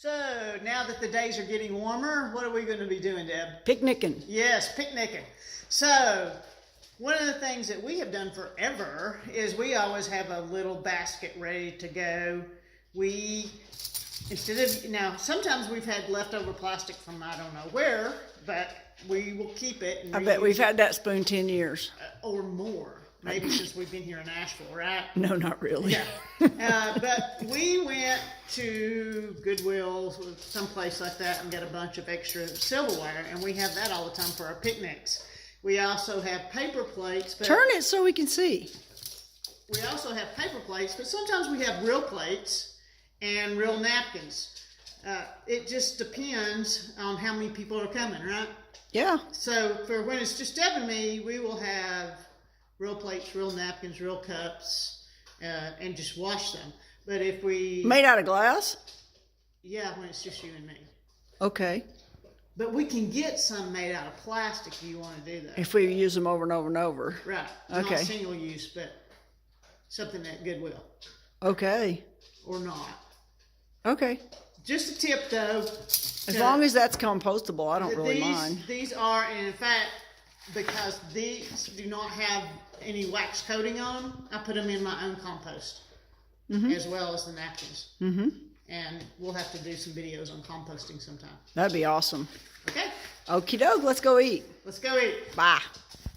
So now that the days are getting warmer, what are we going to be doing, Deb? Picnicking. Yes, picnicking. So one of the things that we have done forever is we always have a little basket ready to go. Now sometimes we've had leftover plastic from I don't know where, but we will keep it. And I bet we've had that spoon 10 years. Or more. Maybe since we've been here in Asheville, right? No, not really. Yeah. But we went to Goodwill, someplace like that, and got a bunch of extra silverware, and we have that all the time for our picnics. We also have paper plates. But Turn it so we can see. We also have paper plates, but sometimes we have real plates and real napkins. It just depends on how many people are coming, right? Yeah. So for when it's just Deb and me, we will have real plates, real napkins, real cups, and just wash them. But if we... Made out of glass? Yeah, when it's just you and me. Okay. But we can get some made out of plastic if you want to do that. If we use them over and over and over. Right. Okay. Not single use, but something at Goodwill. Okay. Or not. Okay. Just a tip, though. As long as that's compostable, I don't really mind. These are, and in fact, because these do not have any wax coating on them, I put them in my own compost, as well as the napkins. And we'll have to do some videos on composting sometime. That'd be awesome. Okay? Okie doke, let's go eat. Let's go eat. Bye.